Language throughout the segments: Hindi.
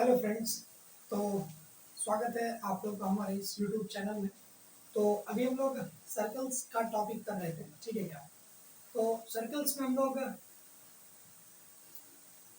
Hello friends. तो स्वागत है आप लोग का हमारे इस यूट्यूब चैनल में। तो अभी हम लोग सर्कल्स का टॉपिक कर रहे थे, ठीक है क्या? तो सर्कल्स में हम लोग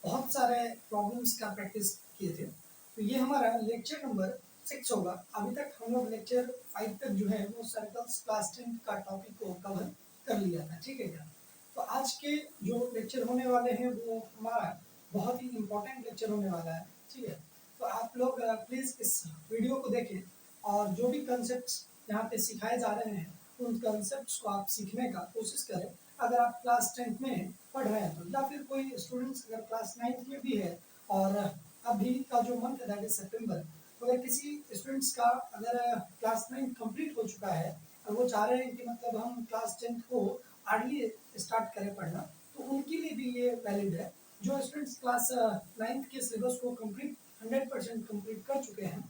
बहुत सारे प्रॉब्लम्स का प्रैक्टिस किए थे। तो ये हमारा लेक्चर नंबर 6 होगा। अभी तक हम लोग लेक्चर 5 तक जो है वो सर्कल्स क्लास 10 का टॉपिक को कवर कर लिया था, ठीक है क्या? तो आज के जो लेक्चर होने वाले हैं वो हमारा बहुत ही इम्पोर्टेंट लेक्चर होने वाला है, ठीक है? तो आप लोग प्लीज़ इस वीडियो को देखें और जो भी कंसेप्ट यहाँ पे सिखाए जा रहे हैं उन कंसेप्ट को आप सीखने का कोशिश करें। अगर आप क्लास 10th में पढ़ रहे हैं तो, या फिर कोई स्टूडेंट्स अगर क्लास 9th में भी है और अभी का जो मंथ है दैट इज सितंबर, तो अगर किसी स्टूडेंट्स का अगर क्लास 9th कंप्लीट हो चुका है और वो चाह रहे हैं कि मतलब हम क्लास 10th को अर्ली स्टार्ट करें पढ़ना, तो उनके लिए भी ये वैलिड है। जो स्टूडेंट्स क्लास 9th के सिलेबस को कंप्लीट 100% कंप्लीट कर चुके हैं,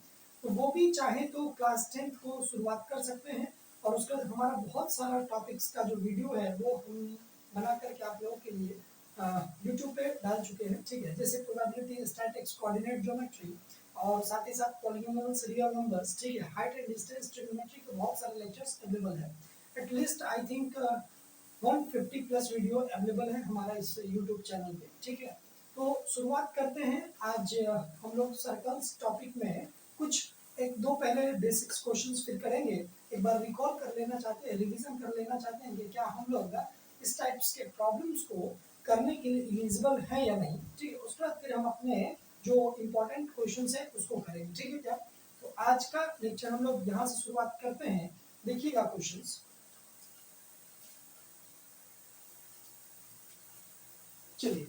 तो वो भी चाहे तो क्लास 10th को शुरुआत कर सकते हैं। और उसका हमारा बहुत सारा टॉपिक्स का जो वीडियो है वो हम बना करके आप लोगों के लिए यूट्यूब पे डाल चुके हैं, ठीक है? जैसे प्रोबेबिलिटी, स्टैटिक्स, कोऑर्डिनेट ज्योमेट्री और साथ ही साथ पॉलीनोमियल्स, रियल नंबर्स, ठीक है? हाइट एंड डिस्टेंस ट्रिग्नोमेट्री के बहुत सारे लेक्चर्स अवेलेबल है। At least I think 150 plus video available है हमारा इस यूट्यूब चैनल पे, ठीक है? तो शुरुआत करते हैं। आज हम लोग सर्कल्स टॉपिक में कुछ एक दो पहले बेसिक्स क्वेश्चंस फिर करेंगे। एक बार रिकॉल कर लेना चाहते हैं, रिवीजन कर लेना चाहते हैं कि क्या हम लोग इस टाइप्स के प्रॉब्लम्स को करने के लिए एलिजिबल है या नहीं, ठीक है? उसके बाद फिर हम अपने जो इम्पोर्टेंट क्वेश्चंस है उसको करेंगे, ठीक है क्या? तो आज का लेक्चर हम लोग यहाँ से शुरुआत करते हैं। देखिएगा क्वेश्चंस। चलिए,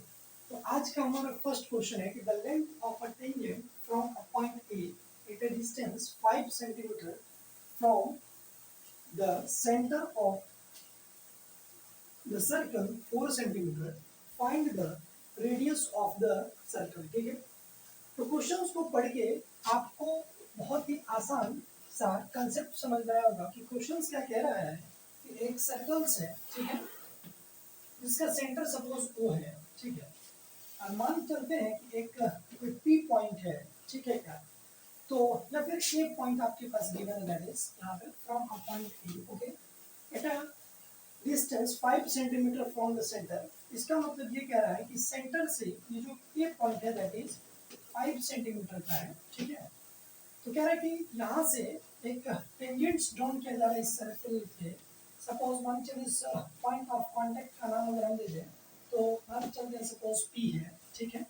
तो आज का हमारा फर्स्ट क्वेश्चन है कि the length of a tangent from a point A at a distance 5 centimetre from the centre of the circle 4 centimetre, find the radius of the circle, ठीक है? तो क्वेश्चंस को पढ़ के आपको बहुत ही आसान सा कंसेप्ट समझ में आया होगा कि क्वेश्चंस क्या कह रहा है कि एक सर्कल्स है, ठीक है? जिसका सेंटर सपोज ओ है, ठीक है? मान चलते हैं कि एक कोई पी पॉइंट है, ठीक है क्या? तो या फिर ए पॉइंट आपके पास गिवन है, दैट इज यहाँ पे from a point A, okay, at a distance 5 centimetre from the centre. इसका मतलब ये कह रहा है कि सेंटर से ये जो ए पॉइंट है दैट इज 5 सेंटीमीटर का है, ठीक है? तो कह रहा है कि यहाँ से एक टेंजेंट्स ड्रॉन किया जा रहा है इस सर्कल पे। सपोज मान चलिए इस पॉइंट ऑफ कांटेक्ट का नाम अगर हम दे दें तो मान चलते हैं सपोज पी है, ठीक है?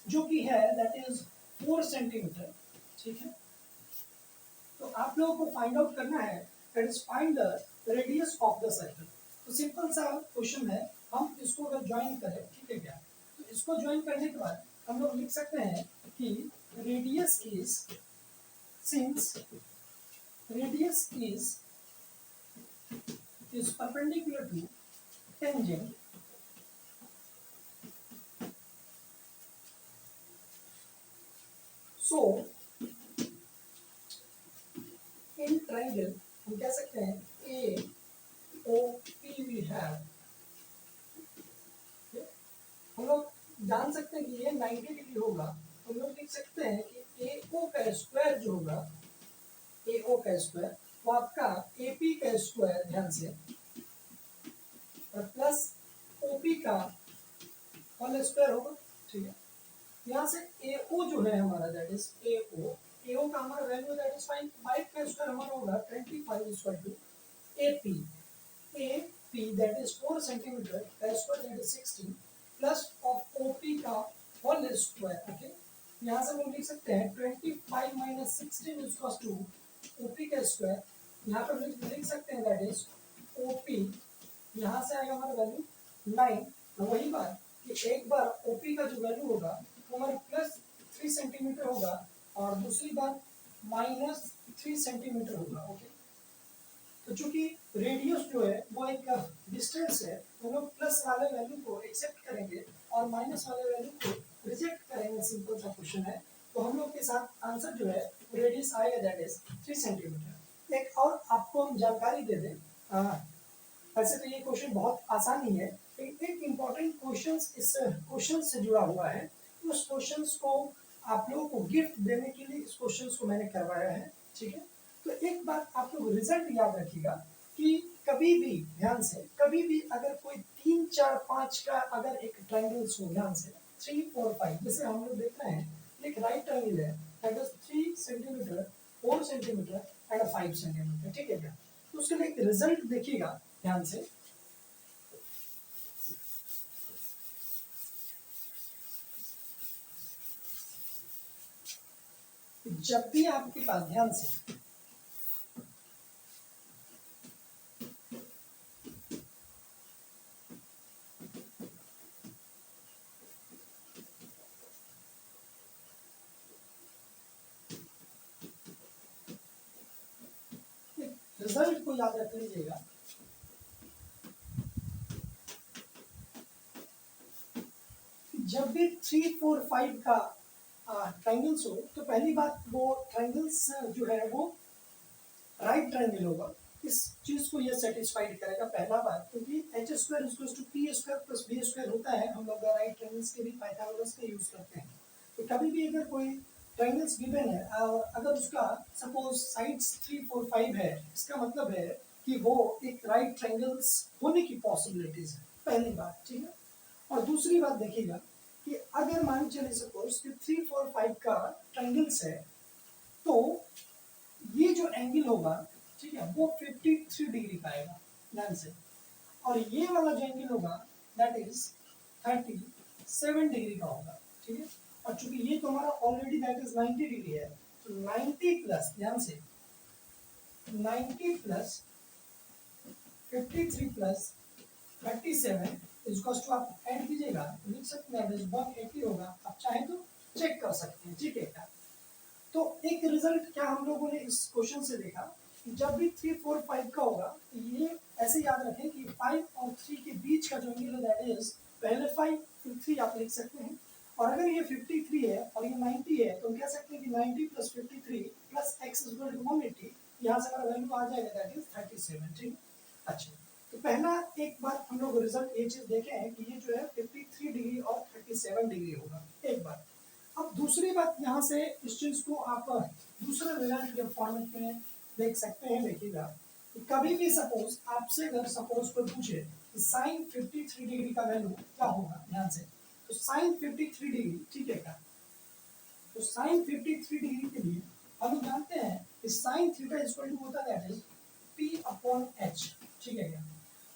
जो कि है दैट इज 4 सेंटीमीटर, ठीक है? तो आप लोगों को फाइंड आउट करना है that is find the radius of the circle. तो सिंपल सा क्वेश्चन है, हम इसको अगर ज्वाइन करें, ठीक है क्या? तो इसको ज्वाइन करने के बाद हम लोग लिख सकते हैं कि radius is, since radius is perpendicular to tangent, so in triangle हम कह सकते हैं ए ओ पी वी हैव। हम लोग जान सकते हैं कि ये 90 डिग्री होगा। हम लोग लिख सकते हैं कि ए ओ का स्क्वायर जो होगा, ए ओ का स्क्वायर वो आपका ए पी का स्क्वायर, ध्यान से, और प्लस ओ पी का होल स्क्वायर होगा, ठीक है? यहाँ से ए ओ जो है हमारा दैट इज ए ओ का हमारा वैल्यू दैट इज 5 का स्क्वायर हमारा होगा 25 is equal to A P that is 4 centimetre का square that is 16 plus of O P का होल स्क्वायर, ओके? यहाँ से हम लिख सकते हैं 25 minus 16 is equal to O P का स्क्वायर। यहाँ पर लिख सकते हैं दैट इज ओ पी, यहाँ से आएगा हमारा वैल्यू 9। वही बात कि एक बार ओपी का जो वैल्यू होगा वो हमारे प्लस 3 सेंटीमीटर होगा और दूसरी बार माइनस 3 सेंटीमीटर होगा, ओके? तो चूंकि रेडियस जो है वो एक डिस्टेंस है, तो हम लोग प्लस वाले वैल्यू को एक्सेप्ट करेंगे और माइनस वाले वैल्यू को रिजेक्ट करेंगे। सिंपल सा क्वेश्चन है। तो हम लोग के साथ आंसर जो है रेडियस आएगा दैट इज 3 सेंटीमीटर। एक और आपको हम जानकारी दे दें, वैसे तो ये क्वेश्चन बहुत आसान ही है, लेकिन एक इम्पॉर्टेंट क्वेश्चन इस क्वेश्चन से जुड़ा हुआ है। उस क्वेश्चन को आप लोगों को गिफ्ट देने के लिए इस क्वेश्चन को मैंने करवाया है, ठीक है। तो एक बात आप लोग रिजल्ट याद रखिएगा कि कभी भी ध्यान से, कभी भी अगर कोई 3 4 5 का अगर एक ट्रायंगल्स हो, ध्यान से 3 4 5, जैसे हम लोग देख रहे हैं एक राइट ट्रायंगल है that is 3 centimetre 4 centimetre and 5 centimetre, ठीक है क्या। तो उसके लिए रिजल्ट देखिएगा ध्यान से। जब भी आपके पास, ध्यान से, रिजल्ट को याद रख लीजिएगा। जब भी 3 4 5 का ट्रायंगल्स हो तो पहली बात वो ट्रायंगल्स जो है वो राइट ट्रायंगल होगा। इस चीज को ये सेटिस्फाइड करेगा पहला बात, क्योंकि H square equals to P square plus B square होता है, हम लोग राइट ट्रायंगल्स के भी पाइथागोरस का यूज करते हैं। तो कभी भी अगर कोई ट्रायंगल्स गिवन है और अगर उसका सपोज साइड्स 3 4 5 है, इसका मतलब है कि वो एक राइट ट्रायंगल्स होने की पॉसिबिलिटीज है, पहली बात, ठीक है। और दूसरी बात देखिएगा कि अगर मान चले सपोज कि 3 4 5 का ट्रायंगल्स है तो ये जो एंगल होगा, ठीक है, वो 53 डिग्री का आएगा ध्यान से, और ये वाला जो एंगल होगा दैट इज 37 डिग्री का होगा, ठीक है। और चूंकि ये तो हमारा ऑलरेडी दैट इज 90 डिग्री है, तो 90 प्लस, ध्यान से, 90 प्लस 53 प्लस 37 इसको आप ऐड कीजिएगा तो लिख सकते हैं 180 होगा। आप चाहें तो चेक कर सकते हैं, ठीक है क्या। तो एक रिजल्ट क्या हम लोगों ने इस क्वेश्चन से देखा कि जब भी 3 4 5 का होगा तो ये ऐसे याद रखें कि 5 और 3 के बीच का जो एंगल है दैट इज पहले 5 फिर 3 आप लिख सकते हैं। और अगर ये 53 है और ये 90 है तो हम कह सकते हैं कि 90 plus 53 plus X is equal to 180, यहाँ से हमारा वैल्यू आ जाएगा दैट इज 37, ठीक है। अच्छा, तो पहला एक बात हम लोग रिजल्ट ये चीज देखे हैं कि ये जो है 53 डिग्री और 37 डिग्री होगा, एक बात। अब दूसरी बात यहाँ से इस चीज को आप दूसरे रिजल्ट के फॉर्मेट में देख सकते हैं। देखिएगा कि कभी भी सपोज आपसे अगर सपोज कोई पूछे कि साइन 53 डिग्री का वैल्यू क्या होगा, ध्यान से, तो साइन 53 डिग्री, ठीक है क्या। तो साइन 53 डिग्री के लिए हम लोग जानते हैं कि साइन थीटा इक्वल टू होता है that is P upon H, ठीक है क्या।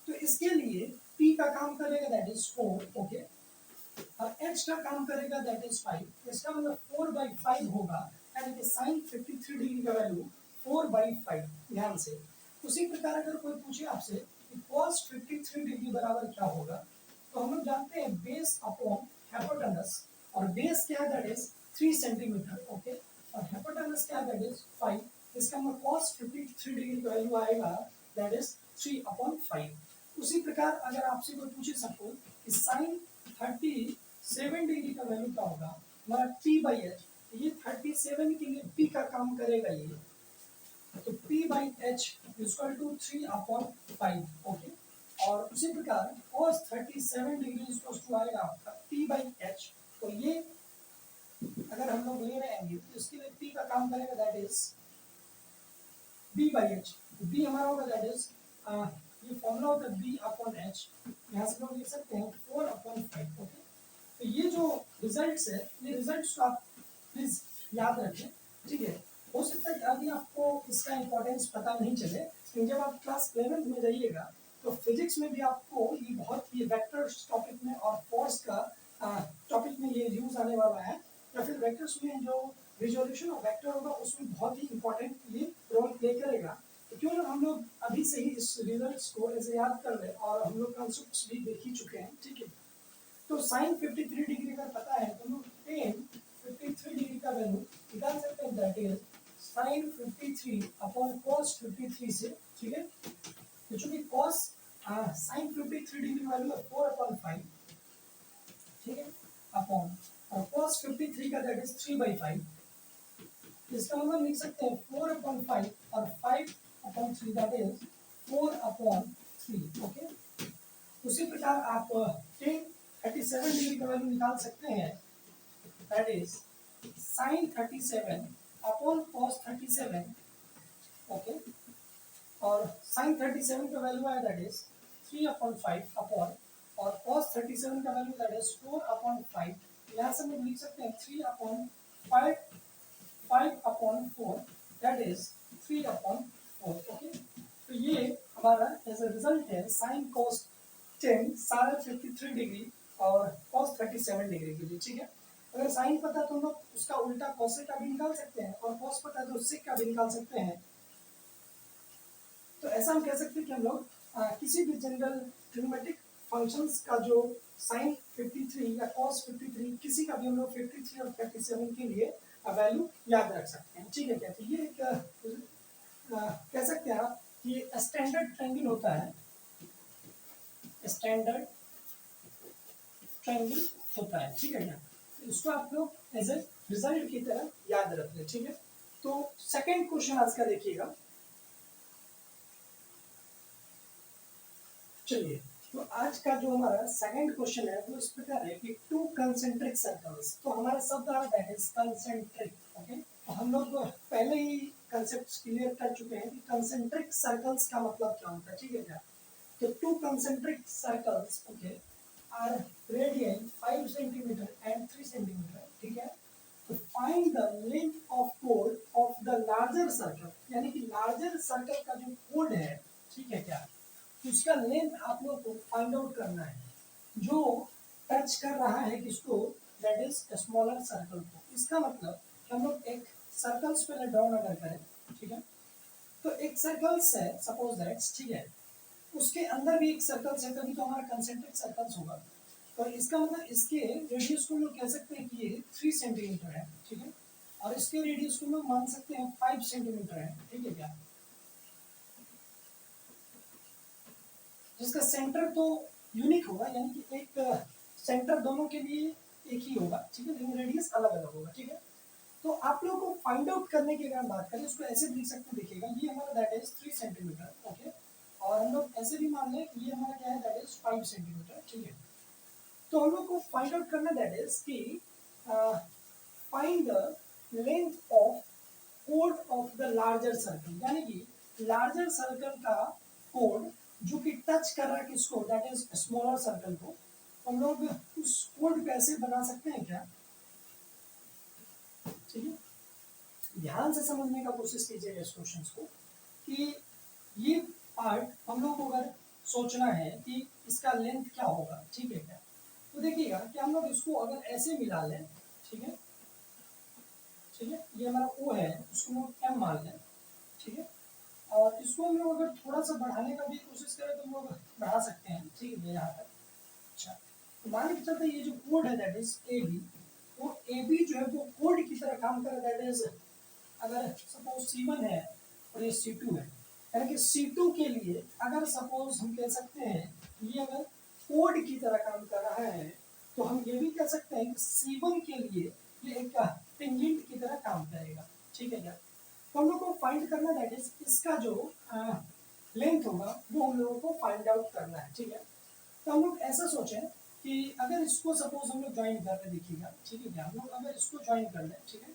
तो इसके लिए पी का काम करेगा दैट इज 4, ओके, और h का काम करेगा दैट इज 5। इसका मतलब 4/5 होगा, यानी कि sin 53 डिग्री का वैल्यू 4/5, ध्यान से। उसी प्रकार अगर कोई पूछे आपसे कि cos 53 डिग्री बराबर क्या होगा, तो हम लोग जानते हैं बेस अपॉन हाइपोटेनस, और बेस क्या है दैट इज 3 सेंटीमीटर, ओके, और हाइपोटेनस क्या है दैट इज 5। इसका मतलब cos 53 डिग्री का वैल्यू आएगा दैट इज 3/5। उसी प्रकार अगर आपसे कोई पूछे सपोज कि sin 37 डिग्री का वैल्यू क्या होगा, हमारा p बाई एच, ये 37 के लिए p का काम करेगा ये, तो p by H equal to 3/5, okay. और उसी प्रकार cos 37 डिग्री इक्वल टू आएगा आपका p बाई एच, तो ये अगर हम लोग ले रहे हैं तो इसके लिए p का काम करेगा that is b by H, b हमारा होगा दैट इज ये फॉर्मूला होता है b अपॉन एच, यहाँ से लोग लिख सकते हैं 4/5, ओके। तो ये जो रिजल्ट्स है, ये रिजल्ट्स को आप प्लीज याद रखें, ठीक है। हो सकता है कि अभी आपको इसका इंपॉर्टेंस पता नहीं चले, लेकिन जब आप क्लास 11th में जाइएगा तो फिजिक्स में भी आपको ये बहुत ये वेक्टर्स टॉपिक में और फोर्स का टॉपिक में ये यूज आने वाला है, या फिर वेक्टर्स में जो रिजोल्यूशन ऑफ वेक्टर होगा उसमें बहुत ही इंपॉर्टेंट ये रोल प्ले करेगा। तो क्यों ना हम लोग अभी से ही इस रिजल्ट्स को ऐसे याद कर ले, और हम लोग कॉन्सेप्ट्स भी देख ही चुके हैं, ठीक है। तो साइन 53 डिग्री का पता है तो हम टेन 53 डिग्री का वैल्यू निकाल सकते हैं that is sine 53 upon cos 53 से, ठीक है। तो चूंकि cos साइन 53 डिग्री वैल्यू है 4/5, ठीक है, अपॉन और cos 53 का दैट इज 3/5, इसका मतलब लिख सकते हैं 4/5 और 5/3 दैट इज 4/3, ओके। उसी प्रकार आप टेन 37 डिग्री का वैल्यू निकाल सकते हैं that is sine 37 upon cos 37, okay, और साइन 37 का वैल्यू आया दैट इज 3/5 अपॉन, और कॉस 37 का वैल्यू दैट इज 4/5। यहाँ से हम लोग लिख सकते हैं 3/5, 5/4, दैट इज 3/4, ओके। तो ये हमारा एज अ रिजल्ट है साइन कॉस 10 सारा 53 डिग्री और कॉस 37 डिग्री के लिए, ठीक है। अगर साइन पता है तो हम लोग उसका उल्टा कॉसेक का भी निकाल सकते हैं, और कॉस पता है तो सेक का भी निकाल सकते हैं। तो ऐसा हम कह सकते हैं कि हम लोग किसी भी जनरल ट्रिग्नोमेट्रिक फंक्शंस का जो साइन 53 या कॉस 53 किसी का भी हम लोग 53 और 37 के लिए वैल्यू याद रख सकते हैं, ठीक है क्या। तो ये एक कह सकते हैं आप कि स्टैंडर्ड ट्रायंगल होता है, स्टैंडर्ड ट्रायंगल होता है, ठीक है क्या। इसको आप लोग एज ए रिजल्ट की तरह याद रख लें, ठीक है। तो सेकंड क्वेश्चन आज का देखिएगा। चलिए, तो आज का जो हमारा सेकंड क्वेश्चन है वो इस प्रकार है कि टू कंसेंट्रिक सर्कल्स, तो हमारा शब्द आ दैट इज कंसेंट्रिक, ओके। तो हम लोग पहले ही कंसेप्ट क्लियर कर चुके हैं कि कंसेंट्रिक सर्कल्स का मतलब क्या होता है, ठीक है क्या। तो two concentric circles, okay, are radian 5 centimetre and 3 centimetre, ठीक है। तो फाइंड द लेंथ ऑफ कोड ऑफ द लार्जर सर्कल, यानी कि लार्जर सर्कल का जो कोड है, ठीक है क्या, उसका लेंथ आप लोग को फाइंड आउट करना है, जो टच कर रहा है किसको, दैट इज स्मॉलर सर्कल को। इसका मतलब हम लोग एक सर्कल्स पहले ड्रॉ अगर करें, ठीक है। तो एक सर्कल्स है सपोज दैट, ठीक है, उसके अंदर भी एक सर्कल्स है, तभी तो हमारा कंसेंट्रिक सर्कल्स होगा। तो इसका मतलब इसके रेडियस को हम लोग कह सकते हैं कि ये 3 सेंटीमीटर है, ठीक है, और इसके रेडियस को हम लोग मान सकते हैं 5 सेंटीमीटर है, ठीक है क्या। जिसका सेंटर तो यूनिक होगा, यानी कि एक सेंटर दोनों के लिए एक ही होगा, ठीक है, लेकिन रेडियस अलग अलग होगा, ठीक है। तो आप लोगों को फाइंड आउट करने की अगर हम बात करें, उसको ऐसे भी लिख सकते हैं, देखिएगा ये हमारा दैट इज 3 सेंटीमीटर, ओके, और हम लोग ऐसे भी मान लें कि ये हमारा क्या है, दैट इज 5 सेंटीमीटर, ठीक है। तो हम लोग को फाइंड आउट करना दैट इज कि फाइंड द लेंथ ऑफ कोड ऑफ द लार्जर सर्कल, यानी कि लार्जर सर्कल का कोड जो कि टच कर रहा है किसको, दैट इज स्मॉलर सर्कल को। हम लोग उस कोड कैसे बना सकते हैं क्या, ठीक है। ध्यान से समझने का कोशिश कीजिएगा इस क्वेश्चन को, कि ये पार्ट हम लोग को अगर सोचना है कि इसका लेंथ क्या होगा, ठीक है क्या। तो देखिएगा कि हम लोग इसको अगर ऐसे मिला लें, ठीक है, ठीक है, ये हमारा ओ है, उसको हम एम मान लें, ठीक है, और इसको हम लोग अगर थोड़ा सा बढ़ाने का भी कोशिश करें तो हम लोग बढ़ा सकते हैं, ठीक है, यहाँ तक। अच्छा, तो मान के चलते ये जो कोड है दैट इज ए बी, वो ए बी जो है वो कोड की तरह काम कर रहा है, दैट इज अगर सपोज C1 है और ये C2 है, यानी कि C2 के लिए अगर सपोज हम कह सकते हैं ये अगर कोड की तरह काम कर रहा है, तो हम ये भी कह सकते हैं कि C1 के लिए ये एक टेंजेंट की तरह काम करेगा, ठीक है क्या। तो हम लोग को फाइंड करना दैट इज इसका जो लेंथ होगा वो हम लोगों को फाइंड आउट करना है, ठीक है। तो हम लोग ऐसा सोचें कि अगर इसको सपोज हम लोग ज्वाइन कर रहे, देखिएगा, ठीक है क्या, हम लोग अगर इसको ज्वाइन कर लें, ठीक है,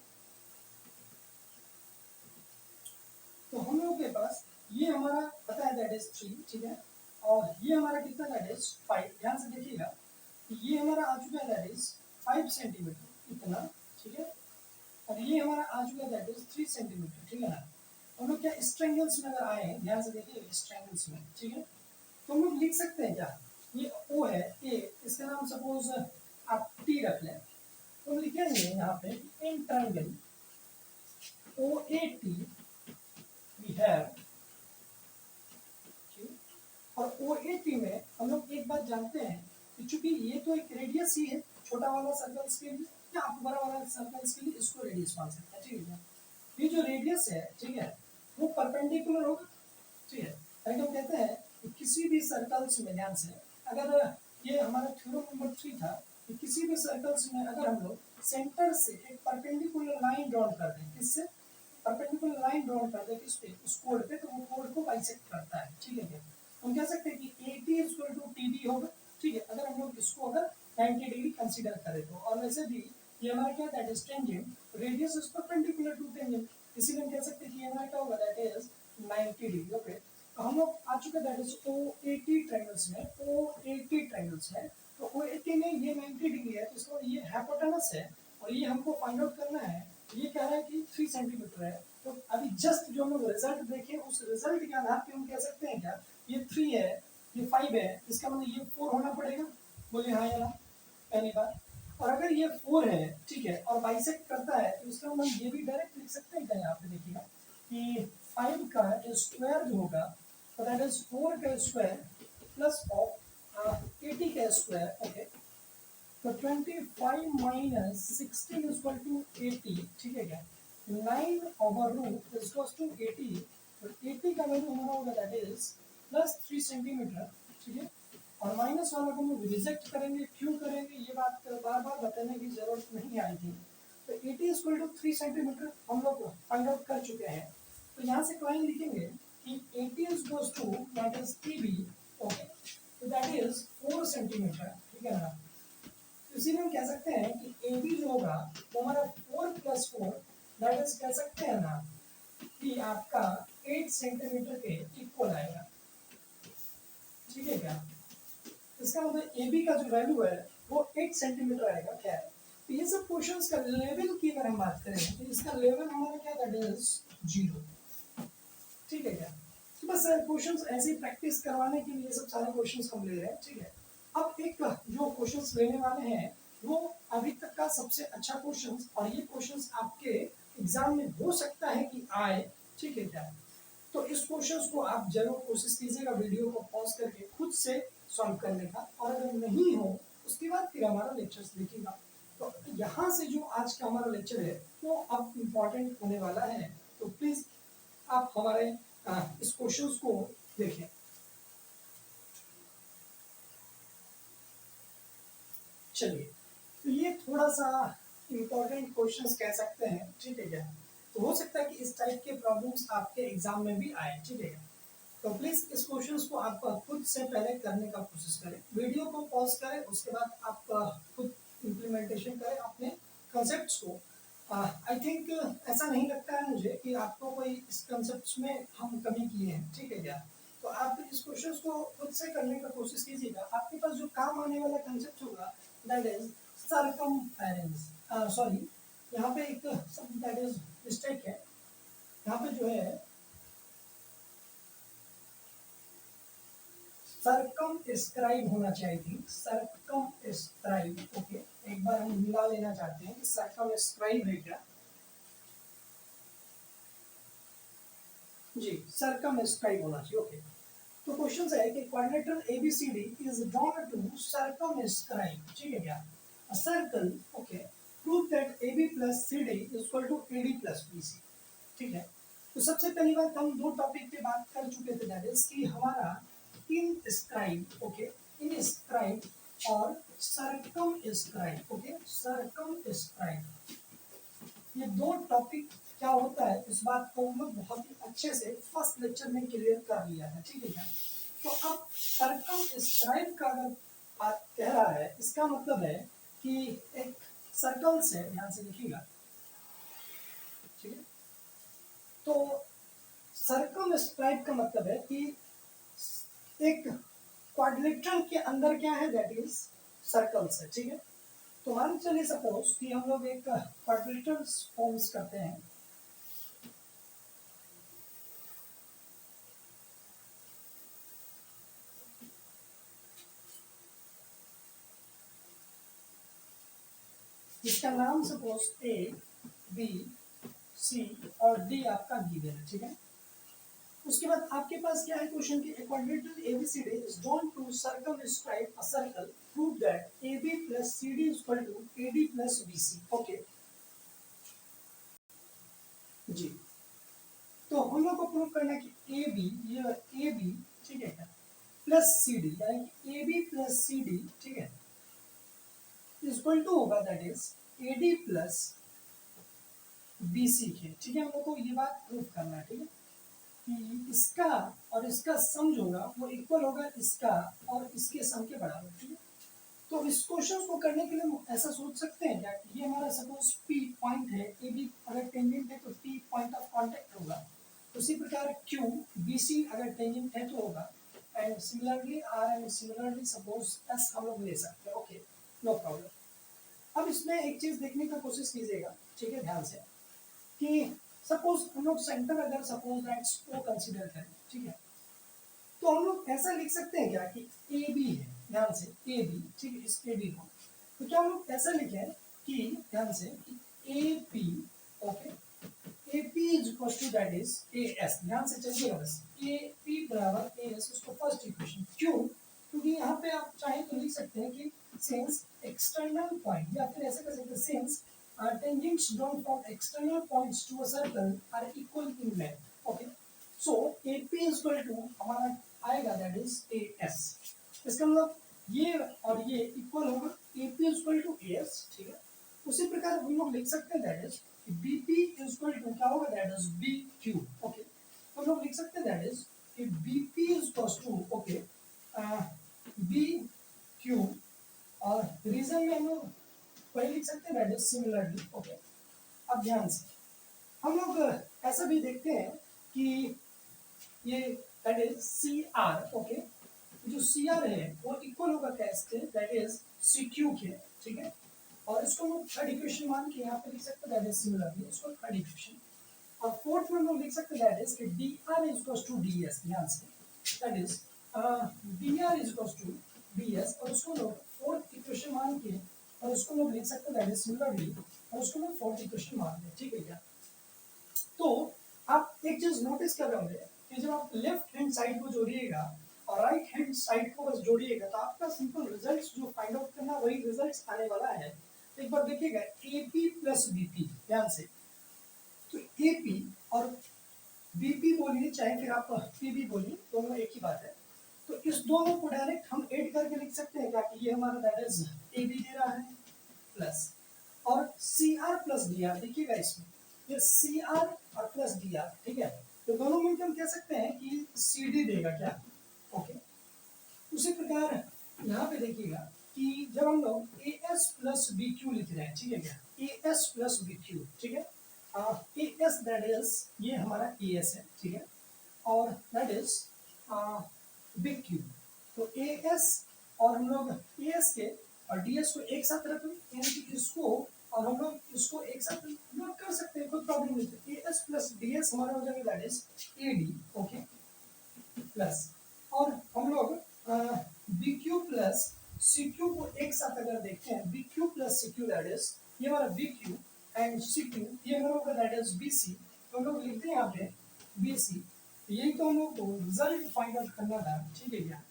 तो हम लोगों के पास ये हमारा पता है दैट इज 3, ठीक है, और ये हमारा कितना दैट इज 5। ध्यान से देखिएगा, ये हमारा आ चुका है दैट इज 5 सेंटीमीटर इतना, ठीक है, और ये हमारा आ चुका है दैट इज 3 सेंटीमीटर, ठीक है ना। हम लोग क्या इस ट्रायंगल्स में अगर आए हैं, ध्यान से देखिए इस ट्रायंगल्स में, ठीक है, तो हम लोग लिख सकते हैं क्या, ये ओ है ए, इसका नाम सपोज आप टी रख लें, तो हम लिखेंगे यहाँ पे in triangle O A T we have, और ओ ए टी में हम लोग एक बात जानते हैं कि चूंकि ये तो एक रेडियस ही है, छोटा वाला सर्कल्स के लिए या आप बड़ा वाला सर्कल्स के लिए इसको रेडियस मान सकते हैं, ठीक है। ये जो रेडियस है, ठीक है, वो परपेंडिकुलर होगा, ठीक है। हम कहते हैं कि किसी भी सर्कल्स में, ध्यान से, अगर ये हमारा थ्योरम नंबर 3 था कि किसी भी सर्कल्स में अगर हम लोग सेंटर से एक परपेंडिकुलर लाइन ड्रॉ कर दें, किससे परपेंडिकुलर लाइन ड्रॉ कर दें, किस पे, उस कोड पे, तो वो कोड को बाइसेक्ट करता है, ठीक है। हम कह सकते हैं कि A T equal to T B होगा, ठीक है, अगर हम लोग इसको अगर 90 डिग्री कंसीडर करें तो। और वैसे भी ये हमारा क्या that is tangent, radius is perpendicular to tangent, इसीलिए हम कह सकते हैं कि ये हमारा क्या होगा दैट इज 90 डिग्री। ओके, तो हम लोग आ चुके दैट इज O80 ट्रायंगल्स में, O80 ट्रायंगल्स में, तो O80 में ये 90 डिग्री है, तो इसका ये हाइपोटेनस है और ये हमको फाइंड आउट करना है। ये कह रहा है कि 3 सेंटीमीटर है, तो अभी जस्ट जो हम लोग रिजल्ट देखे उस रिजल्ट के आधार पे हम कह सकते हैं क्या ये 3 है, ये 5 है, इसका मतलब ये 4 होना पड़ेगा। बोलिए हाँ या ना, पहली बात। और अगर ये 4 है ठीक है और बाइसेक्ट करता है तो इसका मतलब ये भी डायरेक्ट लिख सकते हैं क्या, यहाँ पे देखिएगा कि 5 का जो स्क्वायर जो होगा तो दैट इज 4 का स्क्वायर प्लस ऑफ 80 का स्क्वायर। ओके, तो 25 माइनस 16 इज इक्वल टू 80, ठीक है क्या, 9 over root is equal to 80, तो 80 का वैल्यू हमारा होगा दैट इज प्लस 3 सेंटीमीटर, ठीक है। और माइनस वाला को हम लोग रिजेक्ट करेंगे, क्यों करेंगे ये बात बार बार बताने की जरूरत नहीं आएगी। तो 80 इज इक्वल टू 3 सेंटीमीटर हम लोग फाइंड आउट कर चुके हैं, तो यहाँ से क्वाइन लिखेंगे कि 80 is goes to that is 3b। Okay, तो दैट इज 4 सेंटीमीटर, ठीक है ना। इसीलिए हम कह सकते हैं कि ए बी जो होगा वो हमारा 4+4 दैट इज कह सकते हैं ना कि आपका 8 सेंटीमीटर के इक्वल आएगा, ठीक है क्या। इसका मतलब ए बी का जो वैल्यू है वो 8 सेंटीमीटर आएगा। खैर, तो ये सब क्वेश्चंस का लेवल की अगर हम बात करें तो इसका लेवल हमारा क्या दैट इज 0, ठीक है क्या। तो बस क्वेश्चंस ऐसे ही प्रैक्टिस करवाने के लिए सब सारे क्वेश्चंस हम ले रहे हैं, ठीक है। अब एक जो क्वेश्चंस लेने वाले हैं वो अभी तक का सबसे अच्छा क्वेश्चंस, और ये क्वेश्चंस आपके एग्जाम में हो सकता है कि आए, ठीक है क्या। तो इस क्वेश्चंस को आप जरूर कोशिश कीजिएगा वीडियो को पॉज करके खुद से सॉल्व करने का, और अगर नहीं हो उसके बाद फिर हमारा लेक्चर्स देखिएगा। तो यहाँ से जो आज का हमारा लेक्चर है वो अब इम्पोर्टेंट होने वाला है, तो प्लीज आप हमारे इस क्वेश्चंस को देखें। चलिए, तो ये थोड़ा सा इम्पोर्टेंट क्वेश्चंस कह सकते हैं, ठीक है क्या। तो हो सकता है कि इस टाइप के प्रॉब्लम्स आपके एग्जाम में भी आए, ठीक है। तो प्लीज इस क्वेश्चंस को आप खुद से पहले करने का कोशिश करें, वीडियो को पॉज करें, उसके बाद आप खुद इम्प्लीमेंटेशन करें अपने कंसेप्ट को। आई थिंक ऐसा नहीं लगता है मुझे कि आपको कोई इस कंसेप्ट में हम कमी किए हैं, ठीक है क्या। तो आप इस क्वेश्चंस को खुद से करने का कोशिश कीजिएगा। आपके पास जो काम आने वाला कंसेप्ट होगा दैट इज सरकमफेरेंस, सॉरी यहाँ पे एक सब दैट इज मिस्टेक है, यहाँ पे जो है सरकम स्क्राइब होना चाहिए थी, सरकम स्क्राइब। ओके, एक बार हम मिला लेना चाहते हैं कि सरकम स्क्राइब है क्या। जी, सरकम स्क्राइब होना चाहिए। ओके, तो क्वेश्चन है कि quadrilateral ABCD is drawn to circumscribe, ठीक है क्या, a circle. Okay, prove that AB plus CD is equal to AD plus BC, ठीक है। तो सबसे पहली बात हम दो टॉपिक पे बात कर चुके थे दैट इज कि हमारा इन स्क्राइब, ओके, इन स्क्राइब और सरकम स्क्राइब। ओके, सरकम स्क्राइब, ये दो टॉपिक क्या होता है इस बात को हम लोग बहुत ही अच्छे से फर्स्ट लेक्चर में क्लियर कर लिया है, ठीक है क्या। तो अब सरकम स्क्राइब का अगर बात कह रहा है इसका मतलब है कि एक सर्कल से, ध्यान से देखिएगा, ठीक है। तो सर्कम स्क्राइब का मतलब है कि एक क्वाड्रिलेटरल के अंदर क्या है दैट इज सर्कल्स है, ठीक है। तो मान चलिए सपोज कि हम लोग एक क्वाड्रिलेटरल फॉर्म्स करते हैं, इसका नाम सपोज A B C और D आपका गिवन है, ठीक है। उसके बाद आपके पास क्या है क्वेश्चन की, quadrilateral ABCD is drawn to circumscribe a circle, prove that AB plus CD is equal to AD plus BC। Okay जी, तो हम लोग को प्रूव करना है कि AB, ये AB, ठीक है क्या, प्लस CD यानी कि AB प्लस CD, ठीक है, इज इक्वल टू होगा that is AD plus BC के, ठीक है। हम लोग को ये बात प्रूव करना है, ठीक है, कि इसका और इसका सम जो होगा वो इक्वल होगा इसका और इसके सम के बराबर, ठीक है। तो इस क्वेश्चन को करने के लिए हम ऐसा सोच सकते हैं क्या कि ये हमारा सपोज P पॉइंट है, ए बी अगर टेंजेंट है तो P पॉइंट ऑफ कांटेक्ट होगा, उसी प्रकार Q BC अगर टेंजेंट है तो होगा, and similarly R and similarly suppose S हम लोग ले सकते हैं। Okay, no problem. अब इसमें एक चीज देखने का कोशिश कीजिएगा, ठीक है, ध्यान से, कि सपोज हम लोग सेंटर अगर सपोज दैट्स O कंसीडर करें, ठीक है, तो हम लोग ऐसा लिख सकते हैं क्या कि ए बी है, ध्यान से ए बी, ठीक है, इस ए बी को, तो क्या हम लोग ऐसा लिखें कि ध्यान से A P, okay, A P is equal to that is A S, ध्यान से चलिएगा बस, ए पी बराबर ए एस, उसको फर्स्ट इक्वेशन, क्यों, क्योंकि यहाँ पे आप चाहें तो लिख सकते हैं कि सिंस एक्सटर्नल पॉइंट, या फिर ऐसे कर सकते हैं since tangents drawn from external points to a circle are equal in length, okay, so AP is equal to हमारा आएगा दैट इज ए एस, इसका मतलब ये और ये इक्वल होगा, AP is equal to AS, ठीक है। उसी प्रकार हम लोग लिख सकते हैं that is BP is equal to क्या होगा, दैट इज BQ, ओके, तो हम लोग लिख सकते हैं दैट इज कि BP is equal to okay BQ, और रीजन में हम लोग वही लिख सकते हैं दैट इज सिमिलरली, ओके। अब ध्यान से हम लोग ऐसा भी देखते हैं कि ये that is C R, okay, जो सी आर है वो इक्वल होगा कैसे, दैट इज सी क्यू के, ठीक है, और इसको हम लोग थर्ड इक्वेशन मान के यहाँ पे लिख सकते हैं दैट इज सिमिलरली, इसको थर्ड इक्वेशन, और फोर्थ में हम लोग लिख सकते हैं दैट इज कि D R is equal to D S, ध्यान से that is D R is equal to D S, और उसको लोग फोर्थ इक्वेशन मान के, और उसको लोग लिख सकते हैं दैट इज सिमिलरली, और उसको लोग फोर्थ इक्वेशन मान लें, ठीक है क्या। तो आप एक चीज नोटिस कर रहे होंगे कि जब आप लेफ्ट हैंड साइड को जोड़िएगा और राइट हैंड साइड को बस जोड़िएगा तो आपका सिंपल रिजल्ट्स जो फाइंड आउट करना वही रिजल्ट्स आने वाला है। एक बार देखिएगा AP प्लस BP, ध्यान से, तो AP और BP बोलिए चाहे फिर आप PB बोलिए, दोनों एक ही बात है, तो इस दोनों को डायरेक्ट हम ऐड करके लिख सकते हैं क्या कि ये हमारा दैट इज AB दे रहा है प्लस, और CR प्लस DR, देखिएगा इसमें ये CR और प्लस DR, ठीक है, तो दोनों मिलकर हम कह सकते हैं कि CD देगा क्या, ओके। उसी प्रकार यहाँ पे देखिएगा कि जब हम लोग AS प्लस BQ लिख रहे हैं, ठीक है क्या, AS प्लस BQ, ठीक है, AS दैट इज ये हमारा AS है, ठीक है, और दैट इज BQ, तो AS और हम लोग AS के और DS को एक साथ रखें, यानी कि इसको और हम लोग इसको एक साथ नोट कर सकते हैं, कोई प्रॉब्लम नहीं है। AS प्लस DS हमारा हो जाएगा that is AD, okay, plus, और हम लोग BQ प्लस CQ को एक साथ अगर देखते हैं, BQ plus CQ that is ये हमारा BQ एंड CQ ये हमारा होगा दैट इज BC, तो हम लोग लिखते हैं यहाँ पे BC, यही तो हम लोग को रिजल्ट फाइंड आउट करना था, ठीक है क्या,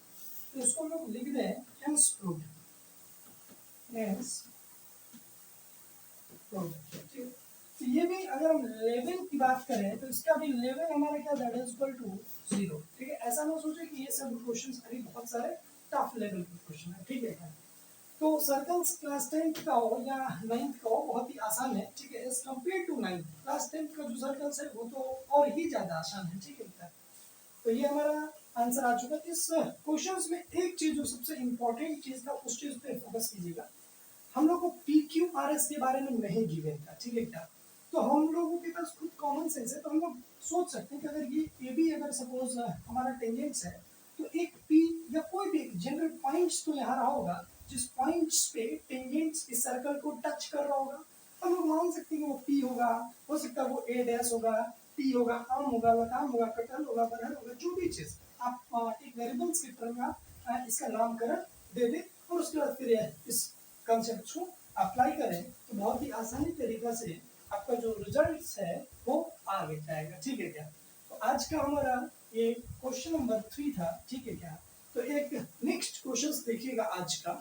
तो इसको हम लोग लिख दें हेंस प्रूव्ड, हेंस प्रूव्ड। तो ये भी अगर हम लेवल की बात करें तो इसका भी लेवल हमारा क्या दैट इज इक्वल टू 0, ठीक है, ऐसा ना सोचे कि ये सब क्वेश्चंस अभी बहुत सारे टफ लेवल के क्वेश्चन है, ठीक है। तो सर्कल्स क्लास 10 का हो या 9th का हो बहुत ही आसान है, ठीक है, as compare to 9th class 10 का जो सर्कल्स है वो तो और ही ज्यादा आसान है, ठीक है। तो ये हमारा आंसर आ चुका है। इस क्वेश्चंस में एक चीज जो सबसे इंपॉर्टेंट चीज था उस चीज पे फोकस कीजिएगा, हम लोग को PQRS के बारे में नहीं गिवन था, ठीक है क्या, तो हम लोगों के पास खुद कॉमन सेंस है, तो हम लोग सोच सकते हैं कि अगर ये AB अगर सपोज हमारा टेंजेंट्स है तो एक P या कोई भी जनरल पॉइंट्स तो यहाँ रहा होगा जिस पॉइंट्स पे टेंजेंट्स इस सर्कल को टच कर रहा होगा, हम लोग मान सकते हैं कि वो P होगा, हो सकता है वो A डैश होगा, T होगा, आम होगा, लताम होगा, कटहल होगा, बरहर होगा, जो भी चीज आप एक वेरिएबल्स की तरह आप इसका नामकरण दे दें और उसके बाद फिर इस कंसेप्ट को अप्लाई करें तो बहुत ही आसानी तरीका से आपका जो रिजल्ट है वो आगे जाएगा, ठीक है क्या। तो आज का हमारा ये क्वेश्चन नंबर 3 था, ठीक है क्या। तो एक नेक्स्ट क्वेश्चन देखिएगा आज का,